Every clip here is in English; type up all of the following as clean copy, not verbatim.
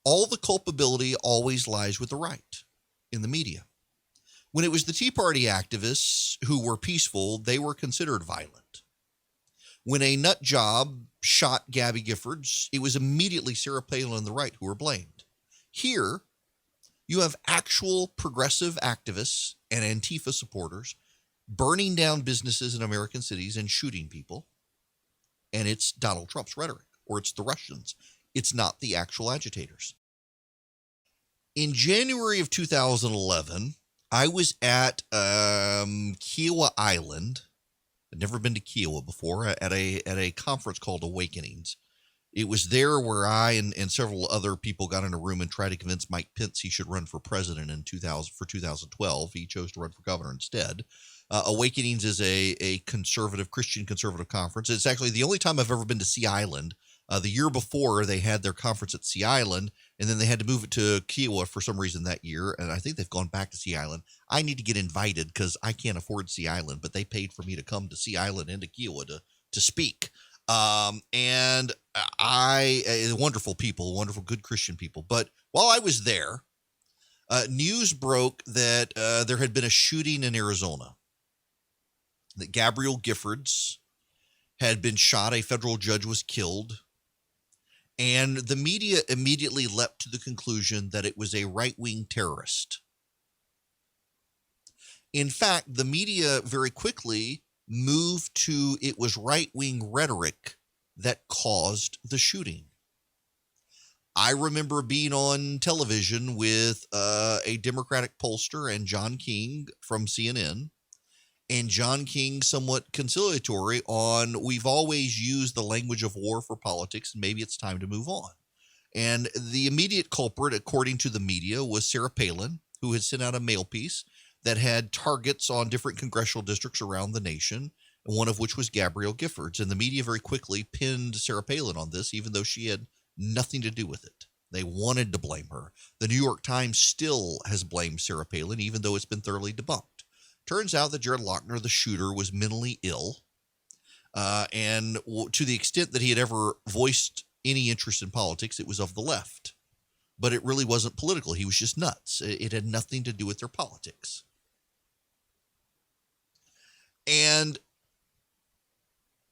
all the culpability always lies with the right in the media. When it was the Tea Party activists who were peaceful, they were considered violent. When a nut job shot Gabby Giffords, it was immediately Sarah Palin and the right who were blamed. Here, you have actual progressive activists and Antifa supporters burning down businesses in American cities and shooting people, and it's Donald Trump's rhetoric, or it's the Russians. It's not the actual agitators. In January of 2011, I was at Kiowa Island. I'd never been to Kiowa before, at a conference called Awakenings. It was there where I and several other people got in a room and tried to convince Mike Pence he should run for president in 2012. He chose to run for governor instead. Awakenings is a conservative, Christian conservative conference. It's actually the only time I've ever been to Sea Island. The year before, they had their conference at Sea Island, and then they had to move it to Kiowa for some reason that year, and I think they've gone back to Sea Island. I need to get invited because I can't afford Sea Island, but they paid for me to come to Sea Island and to Kiowa to speak. And wonderful people, wonderful, good Christian people. But while I was there, news broke that there had been a shooting in Arizona, that Gabrielle Giffords had been shot. A federal judge was killed. And the media immediately leapt to the conclusion that it was a right-wing terrorist. In fact, the media very quickly moved to it was right-wing rhetoric that caused the shooting. I remember being on television with a Democratic pollster and John King from CNN, and John King somewhat conciliatory on, we've always used the language of war for politics, and maybe it's time to move on. And the immediate culprit, according to the media, was Sarah Palin, who had sent out a mail piece that had targets on different congressional districts around the nation, one of which was Gabrielle Giffords. And the media very quickly pinned Sarah Palin on this, even though she had nothing to do with it. They wanted to blame her. The New York Times still has blamed Sarah Palin, even though it's been thoroughly debunked. Turns out that Jared Lochner, the shooter, was mentally ill. And to the extent that he had ever voiced any interest in politics, it was of the left. But it really wasn't political. He was just nuts. It had nothing to do with their politics. And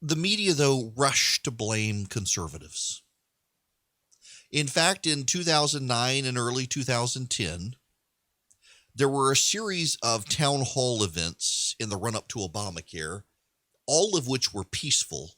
the media, though, rushed to blame conservatives. In fact, in 2009 and early 2010, there were a series of town hall events in the run-up to Obamacare, all of which were peaceful.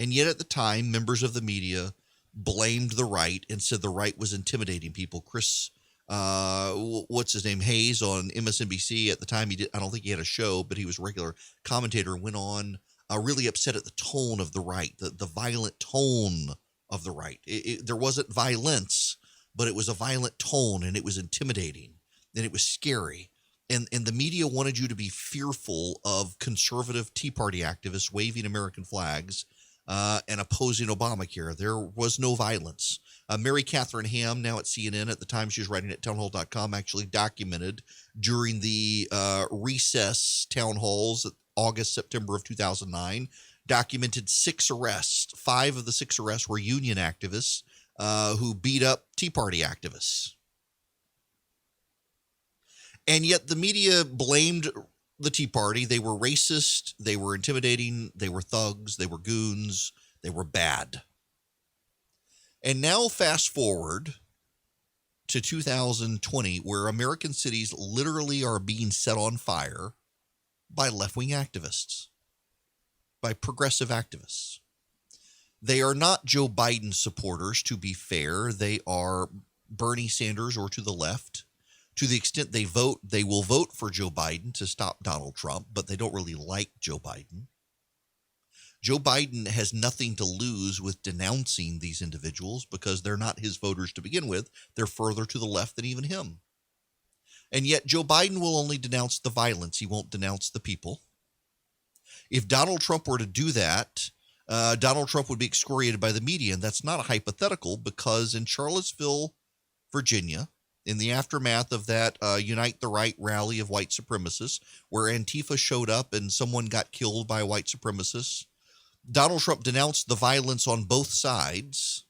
And yet at the time, members of the media blamed the right and said the right was intimidating people. Chris, what's his name, Hayes on MSNBC at the time, I don't think he had a show, but he was a regular commentator and went on really upset at the tone of the right, the violent tone of the right. There wasn't violence, but it was a violent tone, and it was intimidating. And it was scary. And the media wanted you to be fearful of conservative Tea Party activists waving American flags and opposing Obamacare. There was no violence. Mary Catherine Ham, now at CNN, at the time she was writing at townhall.com, actually documented during the recess town halls, August, September of 2009, documented 6 arrests. 5 of the 6 arrests were union activists who beat up Tea Party activists. And yet the media blamed the Tea Party. They were racist, they were intimidating, they were thugs, they were goons, they were bad. And now fast forward to 2020, where American cities literally are being set on fire by left-wing activists, by progressive activists. They are not Joe Biden supporters, to be fair. They are Bernie Sanders or to the left. To the extent they vote, they will vote for Joe Biden to stop Donald Trump, but they don't really like Joe Biden. Joe Biden has nothing to lose with denouncing these individuals because they're not his voters to begin with. They're further to the left than even him. And yet Joe Biden will only denounce the violence. He won't denounce the people. If Donald Trump were to do that, Donald Trump would be excoriated by the media. And that's not a hypothetical, because in Charlottesville, Virginia, in the aftermath of that Unite the Right rally of white supremacists, where Antifa showed up and someone got killed by a white supremacist, Donald Trump denounced the violence on both sides,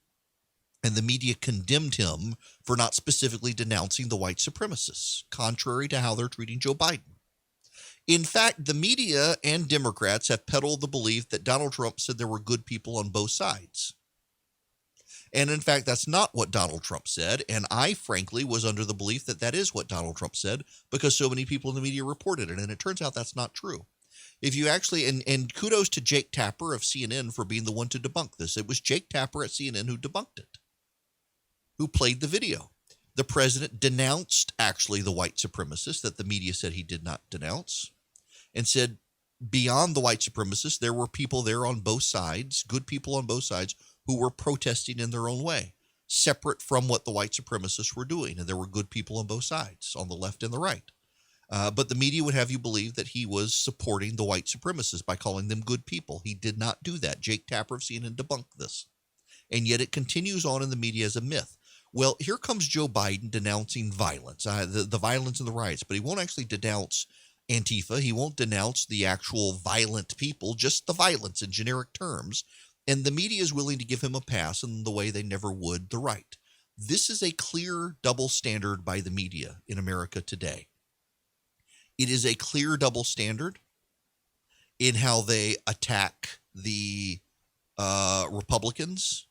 And the media condemned him for not specifically denouncing the white supremacists, contrary to how they're treating Joe Biden. In fact, the media and Democrats have peddled the belief that Donald Trump said there were good people on both sides. And in fact, that's not what Donald Trump said. And I, frankly, was under the belief that that is what Donald Trump said because so many people in the media reported it. And it turns out that's not true. If you actually, and kudos to Jake Tapper of CNN for being the one to debunk this. It was Jake Tapper at CNN who debunked it, who played the video. The president denounced actually the white supremacists that the media said he did not denounce, and said beyond the white supremacists, there were people there on both sides, good people on both sides, who were protesting in their own way, separate from what the white supremacists were doing. And there were good people on both sides, on the left and the right. But the media would have you believe that he was supporting the white supremacists by calling them good people. He did not do that. Jake Tapper of CNN debunked this. And yet it continues on in the media as a myth. Well, here comes Joe Biden denouncing violence, the violence and the riots, but he won't actually denounce Antifa. He won't denounce the actual violent people, just the violence in generic terms. And the media is willing to give him a pass in the way they never would the right. This is a clear double standard by the media in America today. It is a clear double standard in how they attack the Republicans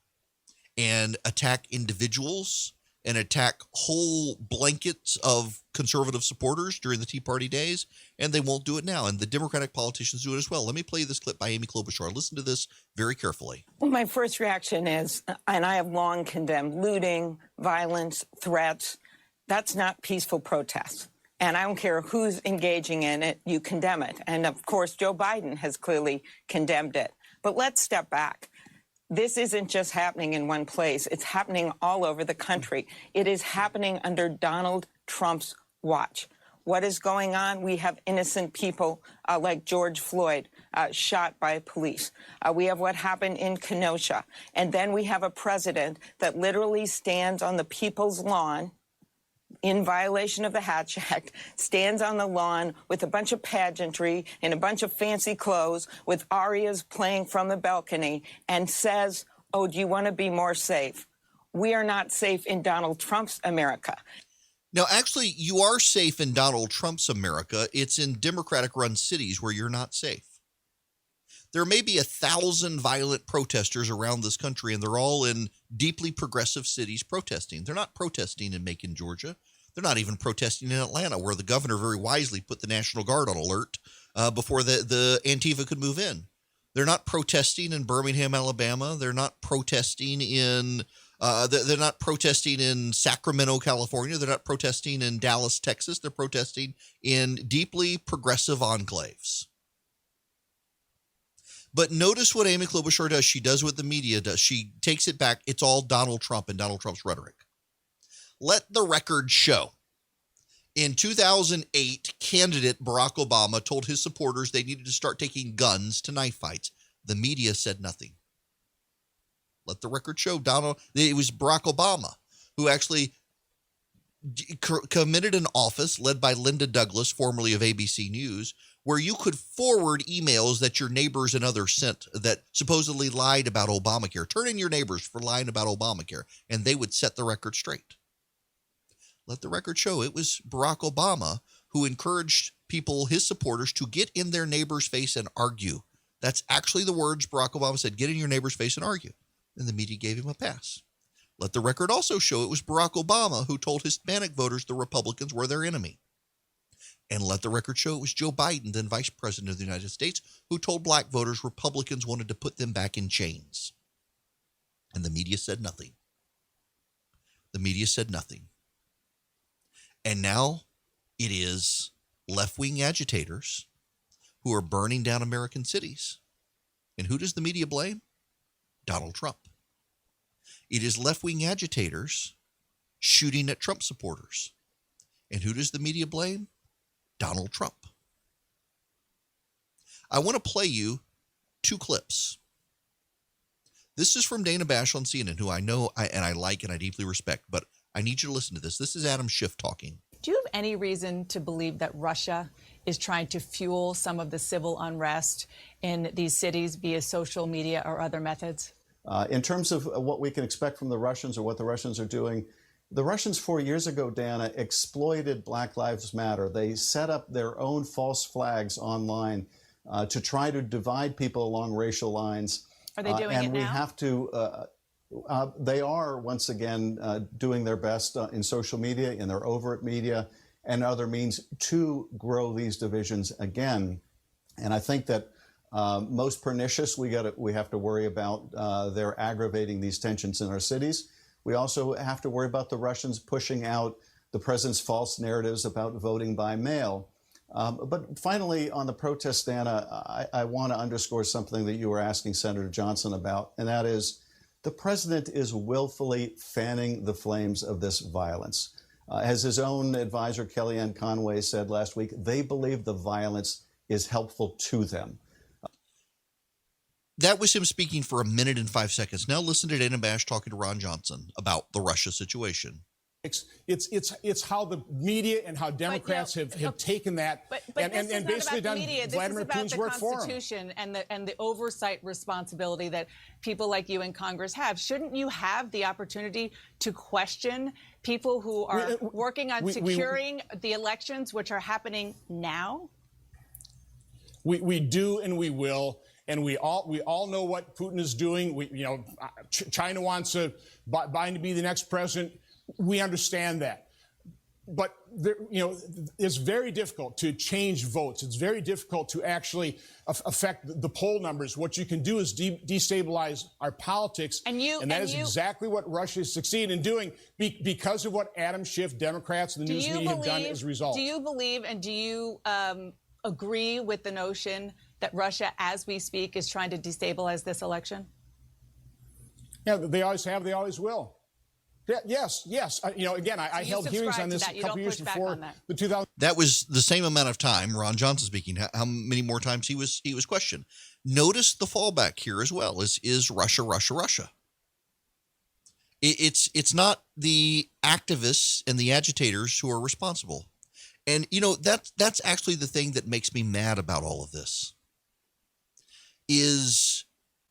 and attack individuals and attack whole blankets of conservative supporters during the Tea Party days, and they won't do it now. And the Democratic politicians do it as well. Let me play this clip by Amy Klobuchar. Listen to this very carefully. Well, my first reaction is, and I have long condemned looting, violence, threats. That's not peaceful protest. And I don't care who's engaging in it, you condemn it. And of course, Joe Biden has clearly condemned it. But let's step back. This isn't just happening in one place. It's happening all over the country. It is happening under Donald Trump's watch. What is going on? We have innocent people like George Floyd shot by police. We have what happened in Kenosha. And then we have a president that literally stands on the people's lawn in violation of the Hatch Act, stands on the lawn with a bunch of pageantry in a bunch of fancy clothes with arias playing from the balcony and says, oh, do you want to be more safe? We are not safe in Donald Trump's America. Now, actually, you are safe in Donald Trump's America. It's in Democratic-run cities where you're not safe. There may be 1,000 violent protesters around this country, and they're all in deeply progressive cities protesting. They're not protesting in Macon, Georgia. They're not even protesting in Atlanta, where the governor very wisely put the National Guard on alert before the Antifa could move in. They're not protesting in Birmingham, Alabama. They're not protesting in they're not protesting in Sacramento, California. They're not protesting in Dallas, Texas. They're protesting in deeply progressive enclaves. But notice what Amy Klobuchar does. She does what the media does. She takes it back. It's all Donald Trump and Donald Trump's rhetoric. Let the record show. In 2008, candidate Barack Obama told his supporters they needed to start taking guns to knife fights. The media said nothing. Let the record show. It was Barack Obama who actually committed an office led by Linda Douglas, formerly of ABC News, where you could forward emails that your neighbors and others sent that supposedly lied about Obamacare. Turn in your neighbors for lying about Obamacare, and they would set the record straight. Let the record show it was Barack Obama who encouraged people, his supporters, to get in their neighbor's face and argue. That's actually the words Barack Obama said, get in your neighbor's face and argue. And the media gave him a pass. Let the record also show it was Barack Obama who told Hispanic voters the Republicans were their enemy. And let the record show it was Joe Biden, then Vice President of the United States, who told black voters Republicans wanted to put them back in chains. And the media said nothing. The media said nothing. And now it is left-wing agitators who are burning down American cities. And who does the media blame? Donald Trump. It is left-wing agitators shooting at Trump supporters. And who does the media blame? Donald Trump. I want to play you two clips. This is from Dana Bash on CNN, who I know I like and I deeply respect, but I need you to listen to this. This is Adam Schiff talking. Do you have any reason to believe that Russia is trying to fuel some of the civil unrest in these cities via social media or other methods? In terms of what we can expect from the Russians or what the Russians are doing, the Russians 4 years ago, Dana, exploited Black Lives Matter. They set up their own false flags online to try to divide people along racial lines. Are they doing it and we now? have to, they are once again doing their best in social media, in their overt media, and other means to grow these divisions again. And I think that most pernicious, we have to worry about their aggravating these tensions in our cities. We also have to worry about the Russians pushing out the president's false narratives about voting by mail. But finally, on the protest, Dana, I want to underscore something that you were asking Senator Johnson about, and that is the president is willfully fanning the flames of this violence. As his own advisor, Kellyanne Conway, said last week, they believe the violence is helpful to them. That was him speaking for 1 minute and 5 seconds. Now listen to Dana Bash talking to Ron Johnson about the Russia situation. It's how the media and how Democrats have taken that and basically done Vladimir Putin's work for them. This is about the Constitution and the oversight responsibility that people like you in Congress have. Shouldn't you have the opportunity to question people who are working on securing the elections, which are happening now? We do, and we will. And we all know what Putin is doing. China wants Biden to be the next president. We understand that. But it's very difficult to change votes. It's very difficult to actually affect the poll numbers. What you can do is destabilize our politics. And that is exactly what Russia is succeeding in doing because of what Adam Schiff, Democrats, and the news media have done as a result. Do you believe and do you agree with the notion that Russia, as we speak, is trying to destabilize this election? Yeah, they always have. They always will. Yeah, yes. Again, I held hearings on this a couple years before the 2000. That was the same amount of time Ron Johnson speaking. How many more times he was questioned? Notice the fallback here as well is Russia, Russia, Russia. It's not the activists and the agitators who are responsible. And that's actually the thing that makes me mad about all of this. Is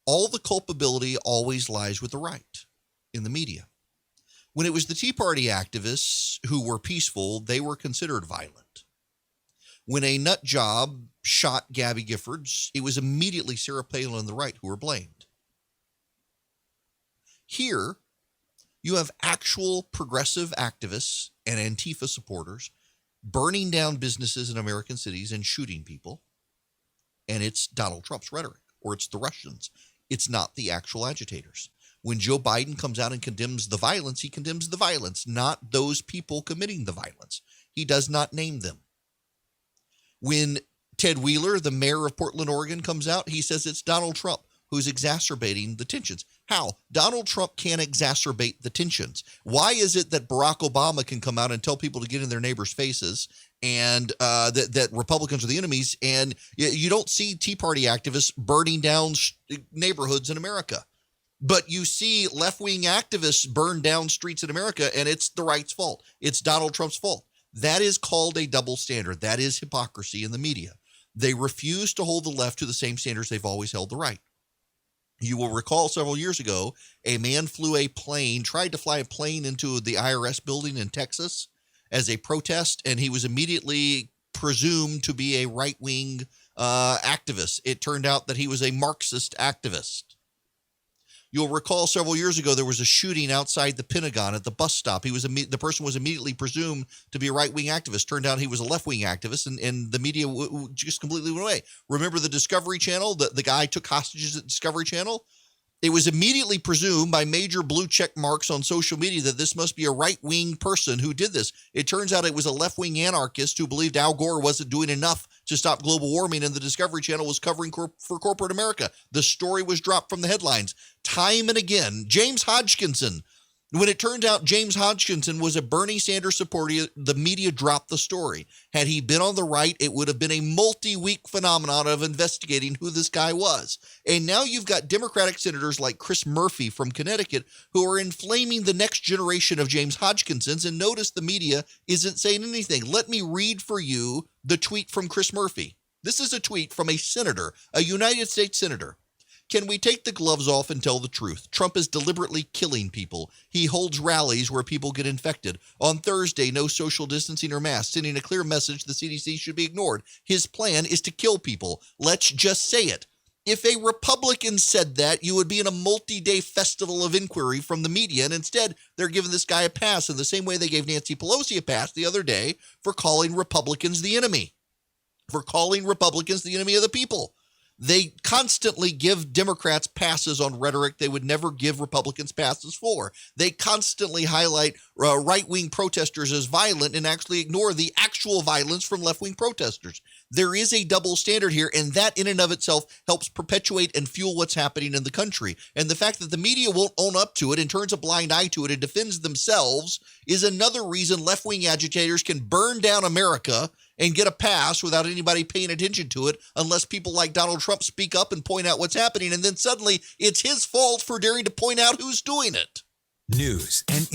all the culpability always lies with the right in the media. When it was the Tea Party activists who were peaceful, they were considered violent. When a nut job shot Gabby Giffords, it was immediately Sarah Palin and the right who were blamed. Here, you have actual progressive activists and Antifa supporters burning down businesses in American cities and shooting people. And it's Donald Trump's rhetoric, or it's the Russians. It's not the actual agitators. When Joe Biden comes out and condemns the violence, he condemns the violence, not those people committing the violence. He does not name them. When Ted Wheeler, the mayor of Portland, Oregon, comes out, he says it's Donald Trump who's exacerbating the tensions. How? Donald Trump can't exacerbate the tensions. Why is it that Barack Obama can come out and tell people to get in their neighbors' faces and that Republicans are the enemies, and you don't see Tea Party activists burning down neighborhoods in America? But you see left-wing activists burn down streets in America, and it's the right's fault. It's Donald Trump's fault. That is called a double standard. That is hypocrisy in the media. They refuse to hold the left to the same standards they've always held the right. You will recall several years ago, a man tried to fly a plane into the IRS building in Texas as a protest, and he was immediately presumed to be a right-wing activist. It turned out that he was a Marxist activist. You'll recall several years ago there was a shooting outside the Pentagon at the bus stop. The person was immediately presumed to be a right-wing activist. Turned out he was a left-wing activist, and the media just completely went away. Remember the Discovery Channel? The guy took hostages at Discovery Channel? It was immediately presumed by major blue check marks on social media that this must be a right-wing person who did this. It turns out it was a left-wing anarchist who believed Al Gore wasn't doing enough to stop global warming, and the Discovery Channel was covering for corporate America. The story was dropped from the headlines. Time and again, James Hodgkinson. When it turned out James Hodgkinson was a Bernie Sanders supporter, the media dropped the story. Had he been on the right, it would have been a multi-week phenomenon of investigating who this guy was. And now you've got Democratic senators like Chris Murphy from Connecticut who are inflaming the next generation of James Hodgkinsons, and notice the media isn't saying anything. Let me read for you the tweet from Chris Murphy. This is a tweet from a senator, a United States senator. Can we take the gloves off and tell the truth? Trump is deliberately killing people. He holds rallies where people get infected. On Thursday, no social distancing or masks, sending a clear message the CDC should be ignored. His plan is to kill people. Let's just say it. If a Republican said that, you would be in a multi-day festival of inquiry from the media, and instead they're giving this guy a pass in the same way they gave Nancy Pelosi a pass the other day for calling Republicans the enemy, of the people. They constantly give Democrats passes on rhetoric they would never give Republicans passes for. They constantly highlight right-wing protesters as violent and actually ignore the actual violence from left-wing protesters. There is a double standard here, and that in and of itself helps perpetuate and fuel what's happening in the country. And the fact that the media won't own up to it and turns a blind eye to it and defends themselves is another reason left-wing agitators can burn down America and get a pass without anybody paying attention to it, unless people like Donald Trump speak up and point out what's happening, and then suddenly it's his fault for daring to point out who's doing it. News and